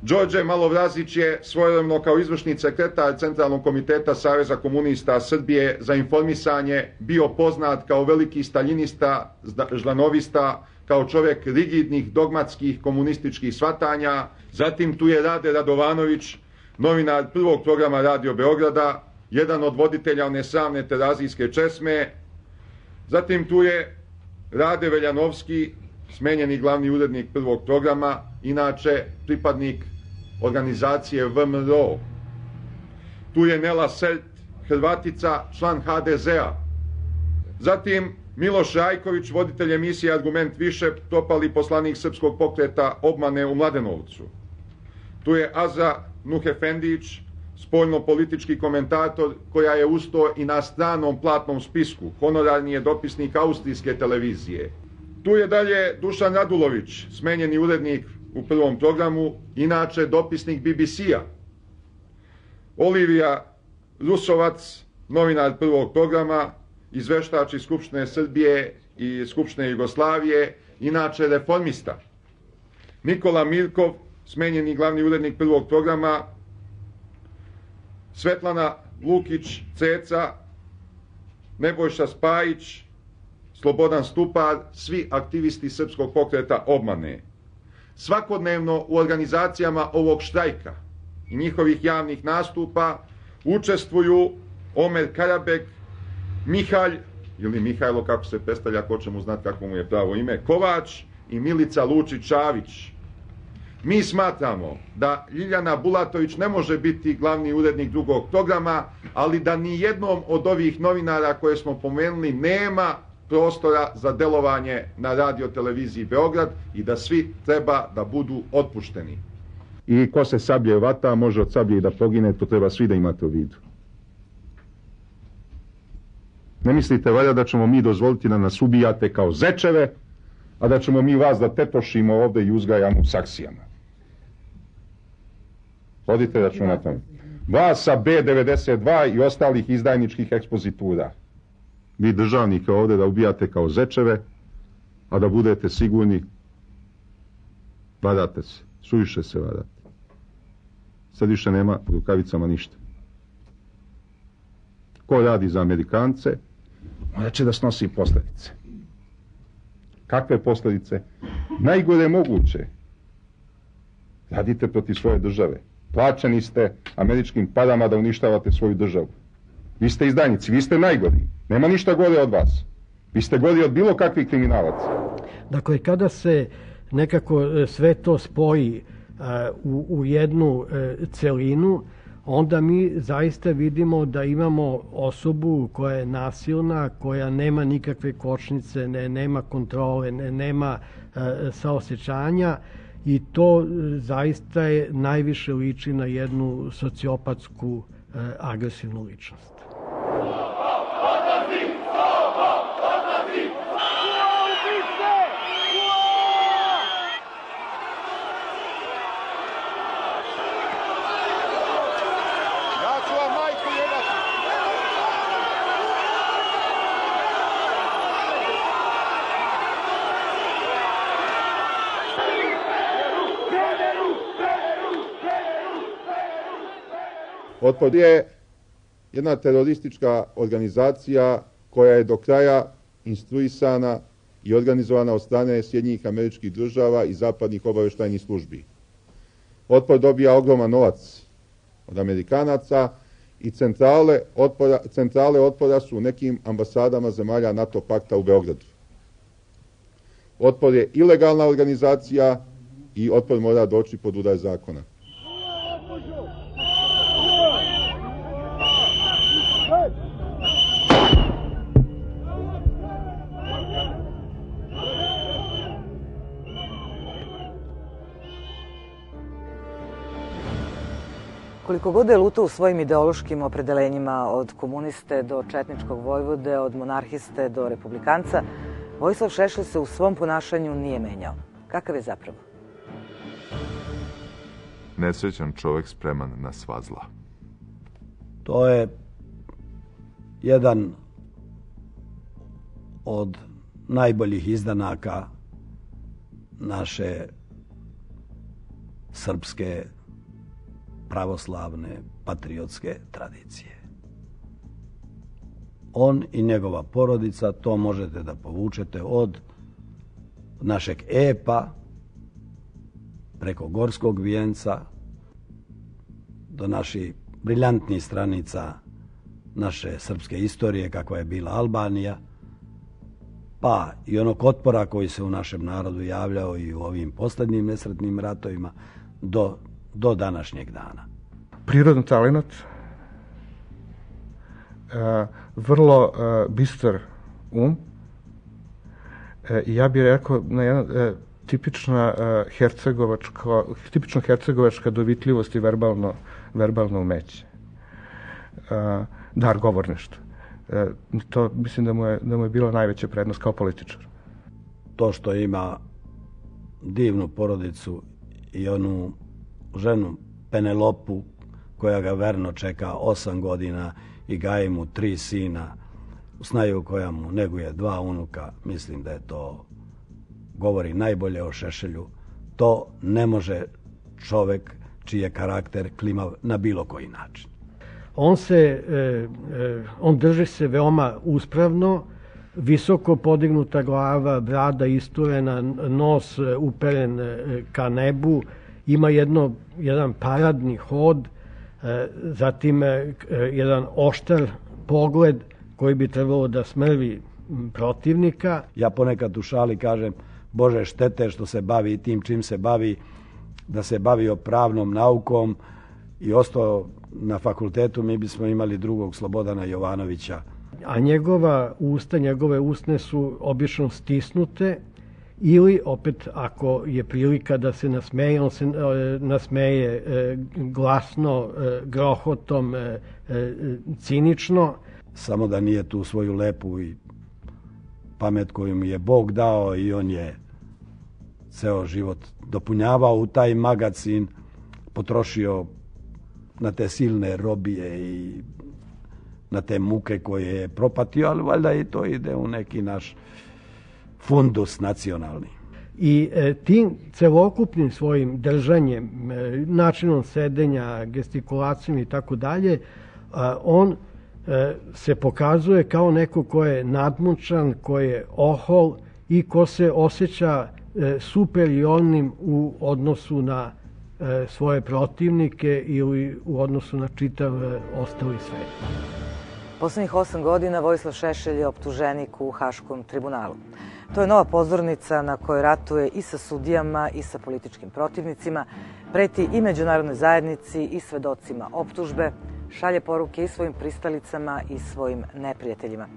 Đorđe Malovrazić je svojevremeno kao izvršni sekretar Centralnog komiteta Saveza komunista Srbije za informisanje bio poznat kao veliki staljinista, ždanovista, kao čovjek rigidnih, dogmatskih, komunističkih shvatanja. Zatim tu je Rade Radovanović, novinar prvog programa Radio Beograda, jedan od voditelja one slavne terazijske česme. Zatim tu je Rade Veljanovski, smenjeni glavni urednik prvog programa, inače pripadnik organizacije VMRO. Tu je Nela Sert, Hrvatica, član HDZ-a. Zatim Miloš Rajković, voditelj emisije Argument više, propali poslanik srpskog pokreta obmane u Mladenovcu. Tu je Aza Nuhefendić, spoljno-politički komentator koja je usto i na stranom platnom spisku, honorarni je dopisnik austrijske televizije. Tu je dalje Dušan Radulović, smenjeni urednik u prvom programu, inače dopisnik BBC-a. Olivija Rusovac, novinar prvog programa, izveštač iz Skupštine Srbije i Skupštine Jugoslavije, inače reformista. Nikola Mirkov, smenjeni glavni urednik prvog programa. Svetlana Lukić, Ceca, Nebojša Spajić, Slobodan Stupar, svi aktivisti srpskog pokreta obmane. Svakodnevno u organizacijama ovog štrajka i njihovih javnih nastupa učestvuju Omer Karabek, Mihalj, ili Mihajlo kako se predstavlja, ko će mu znati kako mu je pravo ime, Kovač i Milica Lučić-Čavić. Mi smatramo da Ljiljana Bulatović ne može biti glavni urednik drugog programa, ali da ni jednom od ovih novinara koje smo pomenuli nema prostora za delovanje na radio-televiziji Beograd i da svi treba da budu otpušteni. I ko se sablje vata, može od sablje i da pogine, to treba svi da imate u vidu. Ne mislite valjda da ćemo mi dozvoliti da nas ubijate kao zečeve, a da ćemo mi vas da tetošimo ovde i uzgajamo u saksijama. Vodite računa na tome. Vas sa B92 i ostalih izdajničkih ekspozitura. Vi državnike ovde da ubijate kao zečeve, a da budete sigurni, varate se, suviše se varate. Sad više nema u rukavicama ništa. Ko radi za Amerikance, morat će da snosi posljedice. Kakve posljedice? Najgore moguće. Radite protiv svoje države. Plaćeni ste američkim parama da uništavate svoju državu. Vi ste izdajnici, vi ste najgori. Nema ništa gore od vas. Vi ste gori od bilo kakvih kriminalaca. Dakle, kada se nekako sve to spoji u jednu celinu, onda mi zaista vidimo da imamo osobu koja je nasilna, koja nema nikakve kočnice, nema kontrole, nema saosećanja i to zaista je najviše liči na jednu sociopatsku agresivnu ličnost. Otpor je jedna teroristička organizacija koja je do kraja instruisana i organizovana od strane Sjedinjenih Američkih Država i zapadnih obaveštajnih službi. Otpor dobija ogroman novac od Amerikanaca i centrale otpora su u nekim ambasadama zemalja NATO pakta u Beogradu. Otpor je ilegalna organizacija i otpor mora doći pod udar zakona. Koliko god je lutao u svojim ideološkim opredelenjima od komuniste do četničkog vojvode, od monarhiste do republikanca, Vojislav Šešelj se u svom ponašanju nije menjao. Kakav je zapravo? Nesrećan čovjek spreman na sva zla. To je jedan od najboljih izdanaka naše srpske pravoslavne patriotske tradicije. On i njegova porodica, to možete da povučete od našeg epa preko Gorskog vijenca do naših briljantnih stranica naše srpske istorije, kakva je bila Albanija, pa i onog otpora koji se u našem narodu javljao i u ovim posljednjim nesretnim ratovima do današnjeg dana. Prirodan talenat, vrlo bistar ja bih rekao na jedan tipično hercegovačka dovitljivost i verbalno umeće. Dar govorništva. To mislim da mu je bila najveća prednost kao političar. To što ima divnu porodicu i onu ženu Penelopu koja ga verno čeka 8 godina i gaji mu 3 sina, u snaju koja mu neguje 2 unuka, mislim da je to govori najbolje o Šešelju. To ne može čovek čiji je karakter klimav na bilo koji način. On drži se veoma uspravno, visoko podignuta glava, brada isturena, nos uperen ka nebu, ima jedan paradni hod, zatim jedan oštar pogled koji bi trebalo da smrvi protivnika. Ja ponekad u šali kažem, Bože, štete što se bavi tim čim se bavi, da se bavio pravnom naukom i ostao na fakultetu, mi bismo imali drugog Slobodana Jovanovića. A njegove usne su obično stisnute ili, opet, ako je prilika da se nasmeje, on se nasmeje glasno, grohotom, cinično. Samo da nije tu svoju lepu i pamet koju mi je Bog dao i on je ceo život dopunjavao u taj magacin, potrošio na te silne robije i na te muke koje je propatio, ali valjda i to ide u neki naš fundus nacionalni. I tim celokupnim svojim držanjem, načinom sedenja, gestikulacijom i tako dalje, on se pokazuje kao neko ko je nadmučan, ko je ohol i ko se osjeća superiornim u odnosu na svoje protivnike ili u odnosu na čitav ostali svet. Poslednjih 8 godina Vojislav Šešelj je optuženik u Haškom tribunalu. To je nova pozornica na kojoj ratuje i sa sudijama i sa političkim protivnicima, preti i međunarodnoj zajednici i svedocima optužbe, šalje poruke i svojim pristalicama i svojim neprijateljima.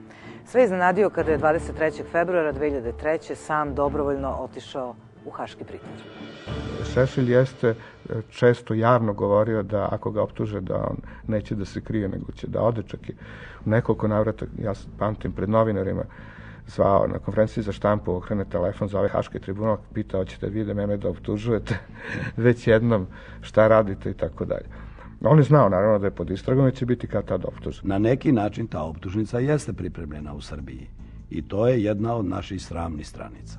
Sve je iznenadio kada je 23. februara 2003. sam dobrovoljno otišao u Haški pritvor. Šešelj jeste često javno govorio da ako ga optuže da on neće da se krije, nego će da ode. Čak i u nekoliko navrata, ja pamtim, pred novinarima zvao na konferenciji za štampu, okrene telefon, zove Haški tribunal, pita hoćete vi da mene da optužujete već jednom, šta radite i tako dalje. On je znao naravno da je pod istragom i će biti kad tad optužen. Na neki način ta optužnica jeste pripremljena u Srbiji i to je jedna od naših sramnih stranica.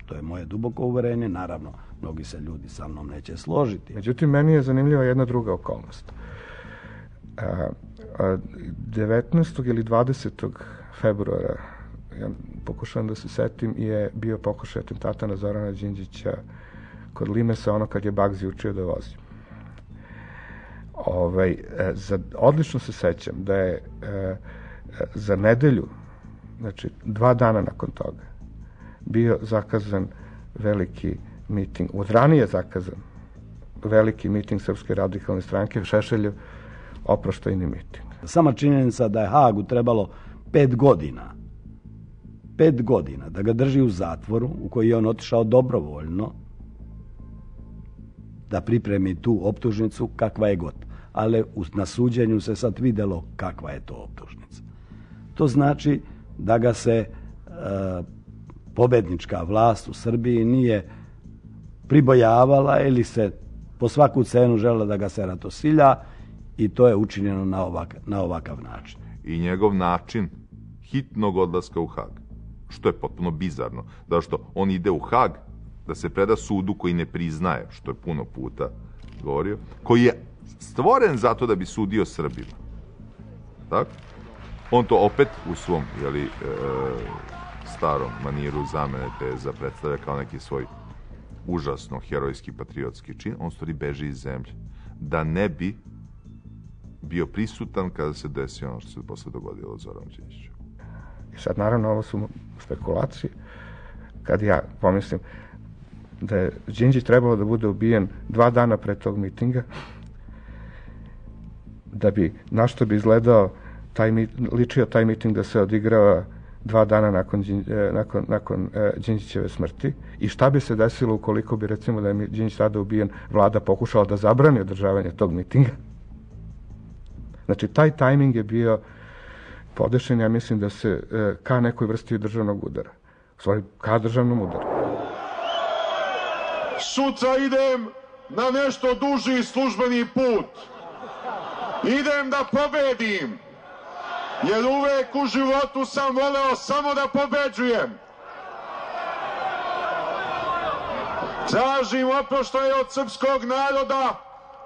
To je moje duboko uverenje, naravno, mnogi se ljudi sa mnom neće složiti. Međutim, meni je zanimljiva jedna druga okolnost. 19. ili 20. februara, ja pokušavam da se setim, je bio pokušaj atentata na Zorana Đinđića kod Limesa, ono kad je Bagzi učio da vozi. Odlično se sećam da je za nedelju, znači 2 dana nakon toga, bio zakazan veliki miting, od ranije zakazan veliki miting Srpske radikalne stranke, Šešeljev oproštajni miting. Sama činjenica da je Hagu trebalo 5 godina da ga drži u zatvoru u koji je on otišao dobrovoljno da pripremi tu optužnicu kakva je god. Ali na suđenju se sad videlo kakva je to optužnica. To znači da ga se pobednička vlast u Srbiji nije pribojavala ili se po svaku cenu žela da ga se ratosilja i to je učinjeno na ovakav način. I njegov način hitnog odlaska u Hag, što je potpuno bizarno, zato što on ide u Hag da se preda sudu koji ne priznaje, što je puno puta govorio, koji je stvoren zato da bi sudio Srbima. Tako? On to opet u svom starom maniru zamene teza predstavlja kao neki svoj užasno herojski patriotski čin. On stvari beži iz zemlje da ne bi bio prisutan kada se desi ono što se posle dogodilo Zoranu Đinđiću. I sad naravno ovo su spekulacije. Kad ja pomislim da je Đinđić trebalo da bude ubijen 2 dana pre tog mitinga, da bi, na što bi izgledao ličio taj miting da se odigrava 2 dana nakon Đinđićeve smrti i šta bi se desilo ukoliko bi, recimo, da je Đinđić tada ubijen, vlada pokušala da zabrani održavanje tog mitinga. Znači, taj tajming je bio podešen, ja mislim da se ka nekoj vrsti državnog udara. U stvari, ka državnom udaru. Sutra idem na nešto duži službeni put. Idem da pobedim. Jer uvek u životu sam voleo samo da pobeđujem. Tražim oproštaj od srpskog naroda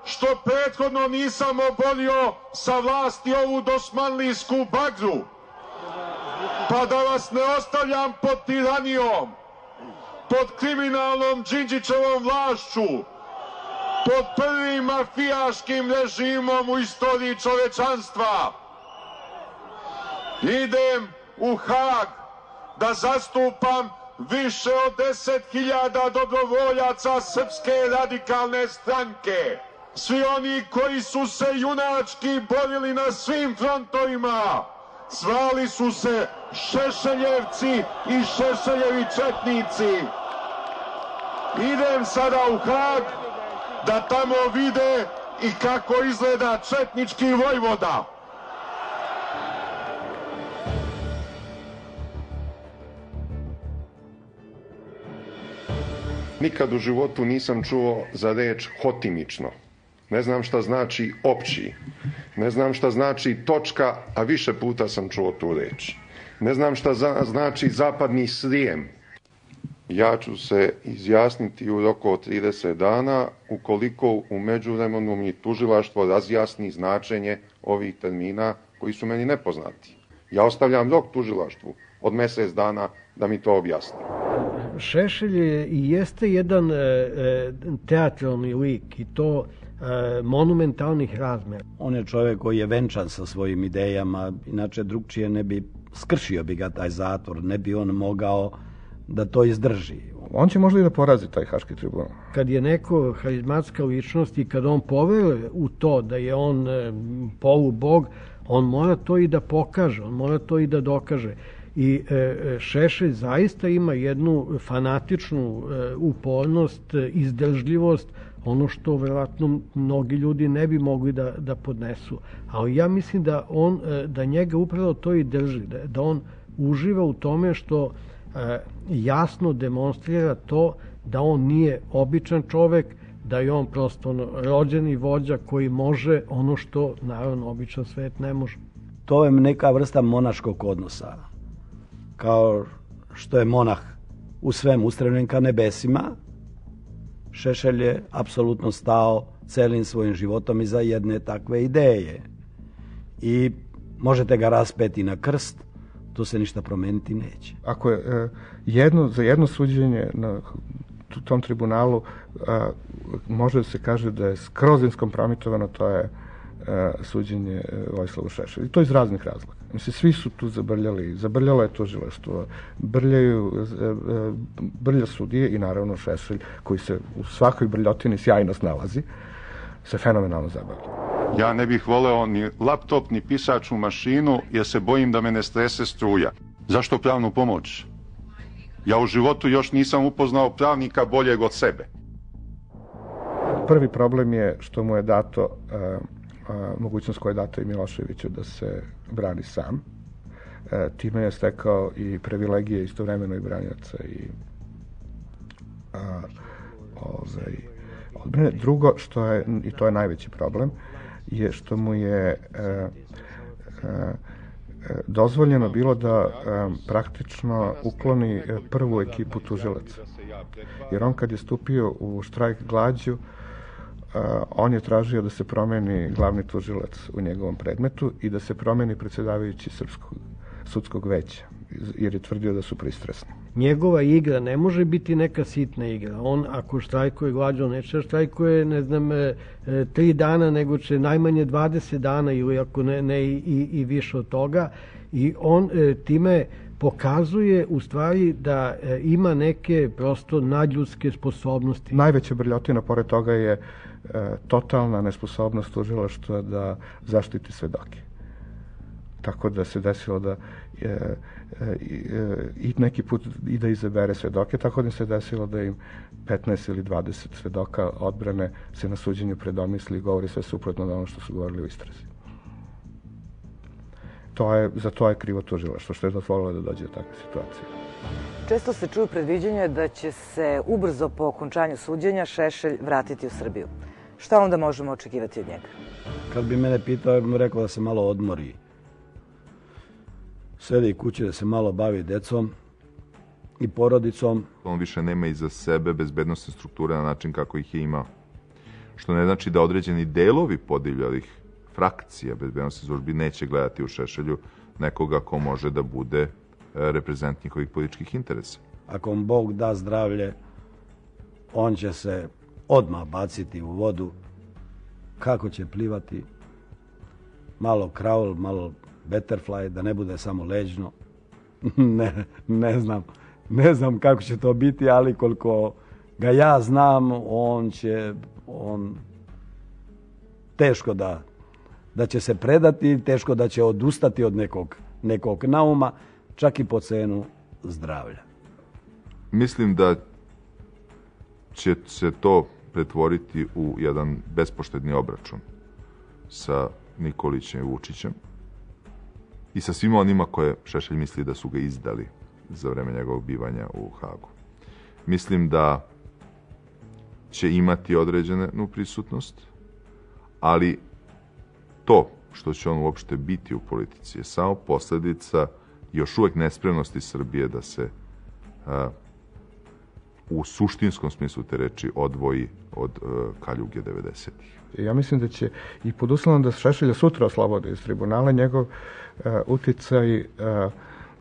što prethodno nisam oborio sa vlasti ovu dosmanlijsku bagru. Pa da vas ne ostavljam pod tiranijom, pod kriminalnom Đinđićevom vlašću. pod prvim mafijaškim režimom u istoriji čovečanstva. Idem u Hag da zastupam više od 10.000 dobrovoljaca Srpske radikalne stranke. Svi oni koji su se junački borili na svim frontovima, zvali su se Šešeljevci i Šešeljevi četnici. Idem sada u Hag da tamo vide i kako izgleda četnički vojvoda. Nikad u životu nisam čuo za reč hotimično. Ne znam šta znači opći. Ne znam šta znači točka, a više puta sam čuo tu reč. Ne znam šta znači zapadni Srijem. Ja ću se izjasniti u roku od 30 dana ukoliko u međuvremenu mi tužilaštvo razjasni značenje ovih termina koji su meni nepoznati. Ja ostavljam rok tužilaštvu od mjesec dana da mi to objasni. Šešelj i jeste jedan teatralni lik i to monumentalnih razmera. On je čovjek koji je venčan sa svojim idejama, inače drugčije ne bi, skršio bi ga taj zatvor, ne bi on mogao da to izdrži. On će možda i da porazi taj Haški tribunal. Kad je neko harizmatska ličnost i kad on poveruje u to da je on polubog, on mora to i da pokaže, on mora to i da dokaže. I Šešelj zaista ima jednu fanatičnu upornost, izdržljivost, ono što verovatno mnogi ljudi ne bi mogli da podnesu. Ali ja mislim da njega upravo to i drži, da on uživa u tome što jasno demonstrira to da on nije običan čovek, da je on prosto rođeni vođa koji može ono što naravno običan svet ne može. To je neka vrsta monaškog odnosa. Kao što je monah u svemu ustrebljen ka nebesima, Šešelj je apsolutno stao celim svojim životom iza jedne takve ideje. I možete ga raspeti na krst, to se ništa promeniti neće. Ako je za jedno suđenje na tom tribunalu može da se kaže da je skroz iskompromitovano, to je suđenje Vojislavu Šešelju. I to iz raznih razloga. Mislim, svi su tu zabrljali, zabrljalo je tužilaštvo, brlja sudije i naravno Šešelj, koji se u svakoj brljotini sjajno snalazi, se fenomenalno zabavlja. Ja ne bih voleo ni laptop, ni pisačnu mašinu, jer se bojim da me ne strese struja. Zašto pravnu pomoć? Ja u životu još nisam upoznao pravnika boljeg od sebe. Prvi problem je što mu je dato mogućnost koja je data i Miloševiću da se brani sam. Time je stekao i privilegije istovremeno i branioca i odbrane. Drugo, što je, i to je najveći problem, je što mu je dozvoljeno bilo da praktično ukloni prvu ekipu tužilaca. Jer on kad je stupio u štrajk glađu, on je tražio da se promeni glavni tužilac u njegovom predmetu i da se promeni predsjedavajući sudskog veća, jer je tvrdio da su pristrasni. Njegova igra ne može biti neka sitna igra. On, ako štrajkuje glađu, neće štrajkuje, 3 dana, nego će najmanje 20 dana ili ako ne i više od toga. I on time pokazuje u stvari da ima neke prosto nadljudske sposobnosti. Najveća brljotina pored toga je totalna nesposobnost tužilaštva da zaštiti svedoke. Tako da se desilo da i neki put i da izabere svedoke, tako da se desilo da im 15 ili 20 svedoka odbrane se na suđenju predomisli i govori sve suprotno od ono što su govorili u istrazi. Za to je krivo tužilaštvo, što je dozvolilo da dođe do takve situacije. Često se čuju predviđanje da će se ubrzo po okončanju suđenja Šešelj vratiti u Srbiju. Šta onda možemo očekivati od njega? Kad bi mene pitao, ja bih mu rekao da se malo odmori. Sedi kući da se malo bavi decom i porodicom. On više nema iza sebe bezbednostne strukture na način kako ih je imao. Što ne znači da određeni delovi podivljalih frakcija bezbednostne službi neće gledati u Šešelju nekoga ko može da bude reprezent njihovih političkih interesa. Ako mu Bog da zdravlje, on će se odmah baciti u vodu. Kako će plivati? Malo kraul, malo butterfly, da ne bude samo leđno. Ne znam kako će to biti, ali koliko ga ja znam, on teško da će se predati, teško da će odustati od nekog nauma, čak i po cenu zdravlja. Mislim da će se to pretvoriti u jedan bespoštedni obračun sa Nikolićem i Vučićem i sa svima onima koje Šešelj misli da su ga izdali za vreme njegovog bivanja u Hagu. Mislim da će imati određenu prisutnost, ali to što će on uopšte biti u politici je samo posledica još uvek nespremnosti Srbije da se u suštinskom smislu te reči odvoji od kaljuge 90-ih. Ja mislim da će i pod uslovom da Šešelja sutra oslobode iz tribunala, njegov uticaj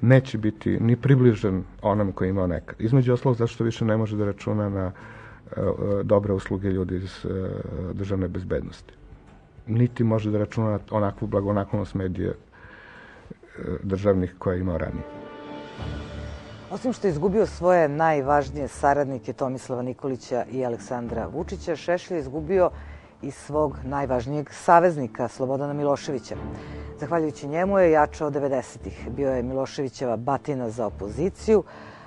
neće biti ni približen onom koji je imao nekad. Između ostalog zašto više ne može da računa na dobre usluge ljudi iz državne bezbednosti. Niti može da računa na onakvu blagonaklonost medija državnih koje je imao ranije. Osim što je izgubio svoje najvažnije saradnike Tomislava Nikolića i Aleksandra Vučića, Šešelj je izgubio i svog najvažnijeg saveznika, Slobodana Miloševića. Zahvaljujući njemu je jačao 90-ih. Bio je Miloševićeva batina za opoziciju,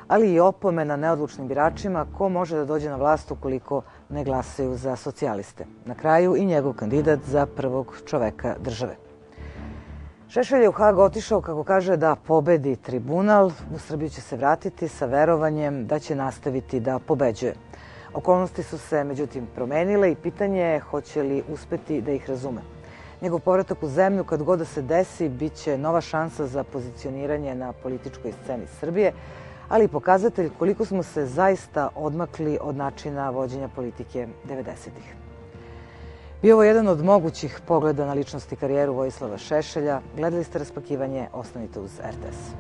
ali i opomena neodlučnim biračima ko može da dođe na vlast ukoliko ne glasaju za socijaliste. Na kraju i njegov kandidat za prvog čoveka države. Šešelj je u Hag otišao, kako kaže, da pobedi tribunal. U Srbiju će se vratiti sa verovanjem da će nastaviti da pobeđuje. Okolnosti su se, međutim, promenile i pitanje je hoće li uspeti da ih razume. Njegov povratak u zemlju, kad god da se desi, bit će nova šansa za pozicioniranje na političkoj sceni Srbije, ali i pokazatelj koliko smo se zaista odmakli od načina vođenja politike 90-ih. Bio ovo jedan od mogućih pogleda na ličnost i karijeru Vojislava Šešelja. Gledali ste Raspakivanje, ostanite uz RTS.